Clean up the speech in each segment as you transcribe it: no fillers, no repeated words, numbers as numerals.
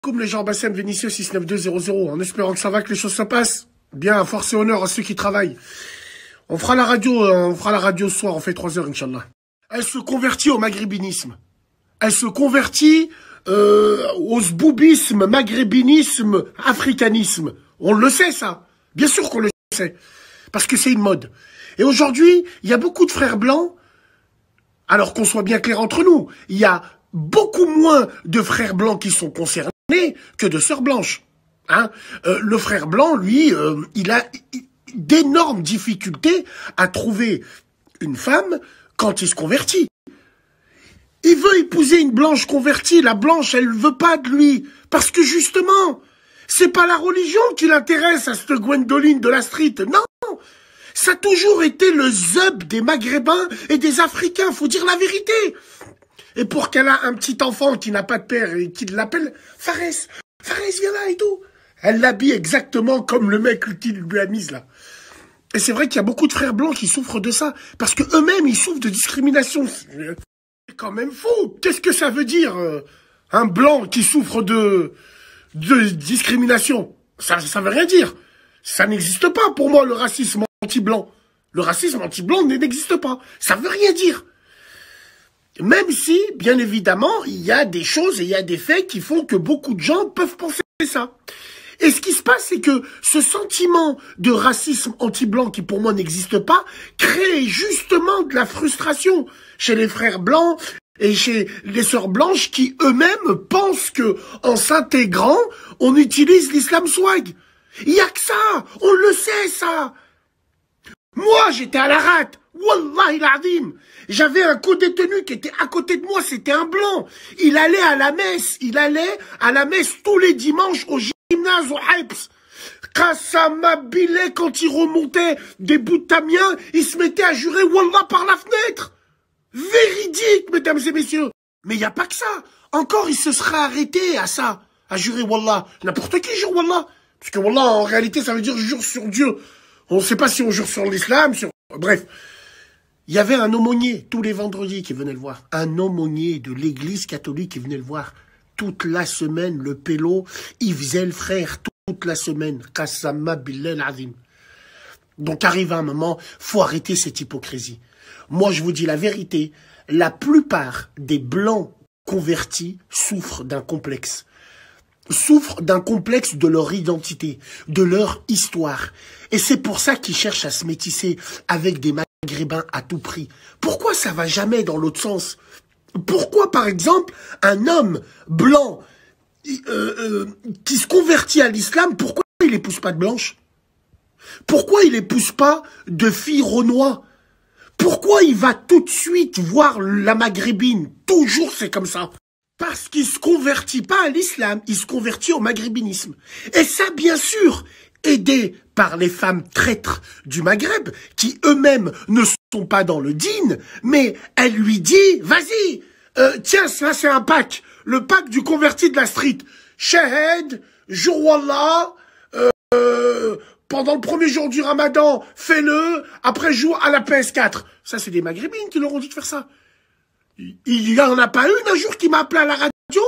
Comme les gens Bassem Vénitieux 69200, en espérant que ça va, que les choses se passent. Bien, force et honneur à ceux qui travaillent. On fera la radio ce soir, on fait 3 heures, Inch'Allah. Elle se convertit au maghrébinisme. Elle se convertit au zboubisme, maghrébinisme, africanisme. On le sait, ça. Bien sûr qu'on le sait. Parce que c'est une mode. Et aujourd'hui, il y a beaucoup de frères blancs, alors qu'on soit bien clair entre nous, il y a beaucoup moins de frères blancs qui sont concernés que de sœurs blanches. Hein, le frère blanc, lui, il a d'énormes difficultés à trouver une femme quand il se convertit. Il veut épouser une blanche convertie, la blanche, elle veut pas de lui. Parce que justement, c'est pas la religion qui l'intéresse à cette Gwendoline de la street. Non, ça a toujours été le zeub des Maghrébins et des Africains, faut dire la vérité. Et pour qu'elle a un petit enfant qui n'a pas de père et qui l'appelle Fares, viens là et tout. Elle l'habille exactement comme le mec qui lui a mise là. Et c'est vrai qu'il y a beaucoup de frères blancs qui souffrent de ça, parce que eux-mêmes, ils souffrent de discrimination. C'est quand même faux. Qu'est-ce que ça veut dire, un blanc qui souffre de discrimination? Ça veut rien dire. Ça n'existe pas pour moi, le racisme anti-blanc. Le racisme anti-blanc n'existe pas. Ça veut rien dire. Même si, bien évidemment, il y a des choses et il y a des faits qui font que beaucoup de gens peuvent penser ça. Et ce qui se passe, c'est que ce sentiment de racisme anti-blanc, qui pour moi n'existe pas, crée justement de la frustration chez les frères blancs et chez les sœurs blanches qui eux-mêmes pensent que, en s'intégrant, on utilise l'islam swag. Il y a que ça, on le sait ça. Moi, j'étais à la rate. Wallahi l'azim. J'avais un co-détenu qui était à côté de moi, c'était un blanc. Il allait à la messe tous les dimanches au gymnase au Haïps. Kassama Bilé, quand il remontait des bouts de Tamien, il se mettait à jurer Wallah par la fenêtre. Véridique, mesdames et messieurs. Mais il n'y a pas que ça. Encore, il se serait arrêté à ça, à jurer Wallah. N'importe qui jure Wallah. Parce que Wallah, en réalité, ça veut dire je jure sur Dieu. On ne sait pas si on jure sur l'islam, sur... Bref. Il y avait un aumônier tous les vendredis qui venait le voir. Un aumônier de l'église catholique qui venait le voir. Toute la semaine, le pélo, il faisait le frère toute la semaine. Kassama Bilal Azim. Donc arrive un moment, faut arrêter cette hypocrisie. Moi, je vous dis la vérité. La plupart des blancs convertis souffrent d'un complexe. Souffrent d'un complexe de leur identité, de leur histoire. Et c'est pour ça qu'ils cherchent à se métisser avec des Maghrébins à tout prix. Pourquoi ça va jamais dans l'autre sens? Pourquoi, par exemple, un homme blanc qui se convertit à l'islam, pourquoi il épouse pas de blanche? Pourquoi il épouse pas de filles renois? Pourquoi il va tout de suite voir la maghrébine? Toujours c'est comme ça. Parce qu'il se convertit pas à l'islam, il se convertit au maghrébinisme. Et ça, bien sûr, aidé par les femmes traîtres du Maghreb, qui eux-mêmes ne sont pas dans le dîn, mais elle lui dit, vas-y, tiens, ça c'est un pack, le pack du converti de la street. Shahed, jour Wallah, pendant le premier jour du Ramadan, fais-le, après joue à la PS4. Ça, c'est des maghrébines qui leur ont dit de faire ça. Il n'y en a pas une un jour qui m'a appelé à la radio,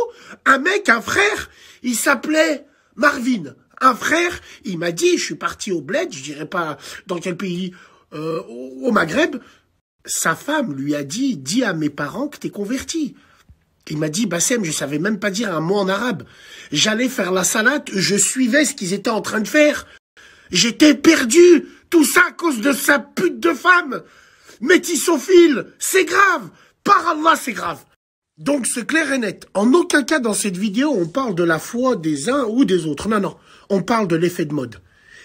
un mec, un frère, il s'appelait Marvin. Un frère, il m'a dit, je suis parti au bled, je dirais pas dans quel pays, au Maghreb. Sa femme lui a dit, dis à mes parents que t'es converti. Il m'a dit, Bassem, je savais même pas dire un mot en arabe. J'allais faire la salade, je suivais ce qu'ils étaient en train de faire. J'étais perdu, tout ça à cause de sa pute de femme. Métissophile, c'est grave. Par Allah, c'est grave. Donc, c'est clair et net. En aucun cas, dans cette vidéo, on parle de la foi des uns ou des autres. Non, non. On parle de l'effet de mode.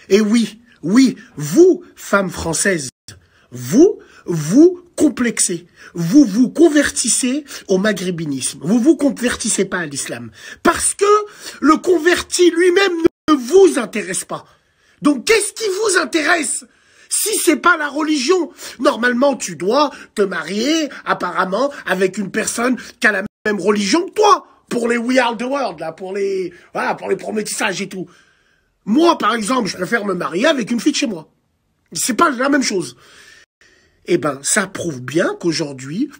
Et oui, vous, femmes françaises, vous complexez. Vous vous convertissez au maghrébinisme. Vous vous convertissez pas à l'islam. Parce que le converti lui-même ne vous intéresse pas. Donc, qu'est-ce qui vous intéresse ? Si c'est pas la religion, normalement tu dois te marier apparemment avec une personne qui a la même religion que toi. Pour les We Are the World, là, pour les prométissages et tout. Moi, par exemple, je préfère me marier avec une fille de chez moi. C'est pas la même chose. Eh ben, ça prouve bien qu'aujourd'hui,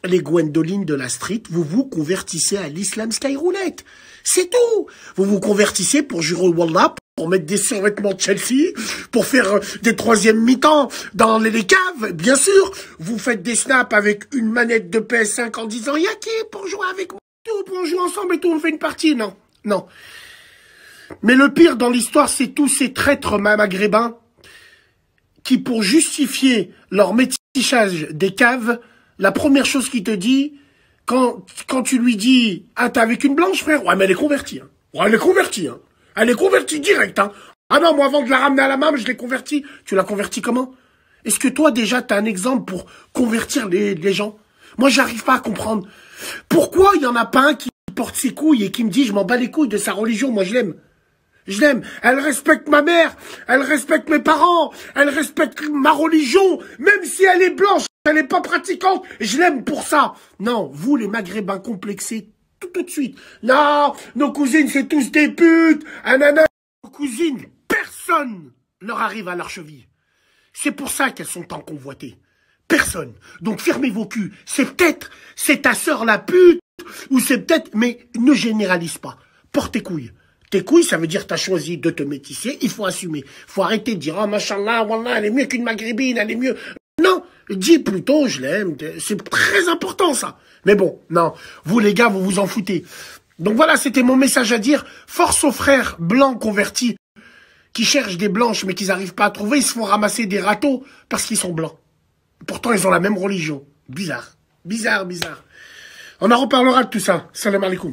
les Gwendolines de la street, vous vous convertissez à l'islam skyroulette. C'est tout. Vous vous convertissez pour jurer au Wallah, pour mettre des survêtements de Chelsea, pour faire des troisièmes mi-temps dans les caves, bien sûr. Vous faites des snaps avec une manette de PS5 en disant « Yaki, pour jouer avec moi, tout, pour jouer ensemble et tout, on fait une partie. » Non, non. Mais le pire dans l'histoire, c'est tous ces traîtres maghrébins qui, pour justifier leur métissage des caves, la première chose qu'il te dit, quand tu lui dis « Ah, t'es avec une blanche, frère ?» Ouais, mais elle est convertie. Hein. Ouais, elle est convertie. Hein. Elle est convertie direct. Hein. Ah non, moi, avant de la ramener à la MAM, je l'ai convertie. Tu l'as convertie comment? Est-ce que toi, déjà, t'as un exemple pour convertir les gens? Moi, j'arrive pas à comprendre. Pourquoi il y en a pas un qui porte ses couilles et qui me dit « Je m'en bats les couilles de sa religion, moi, je l'aime. » Je l'aime. Elle respecte ma mère. Elle respecte mes parents. Elle respecte ma religion. Même si elle est blanche, elle n'est pas pratiquante. Je l'aime pour ça. Non, vous, les maghrébins complexés, tout de suite. Non, nos cousines, c'est tous des putes. Anana. Nos cousines, personne leur arrive à leur cheville. C'est pour ça qu'elles sont tant convoitées. Personne. Donc fermez vos culs. C'est peut-être, c'est ta sœur la pute, ou c'est peut-être, mais ne généralise pas. Porte tes couilles. Tes couilles, ça veut dire que tu as choisi de te métisser, il faut assumer. Faut arrêter de dire « Oh, machallah, wallah, elle est mieux qu'une maghrébine, elle est mieux... » Non, dis plutôt « Je l'aime », c'est très important ça. Mais bon, non, vous les gars, vous vous en foutez. Donc voilà, c'était mon message à dire. Force aux frères blancs convertis qui cherchent des blanches mais qu'ils n'arrivent pas à trouver, ils se font ramasser des râteaux parce qu'ils sont blancs. Pourtant, ils ont la même religion. Bizarre, bizarre, bizarre. On en reparlera de tout ça. Salam alaikum.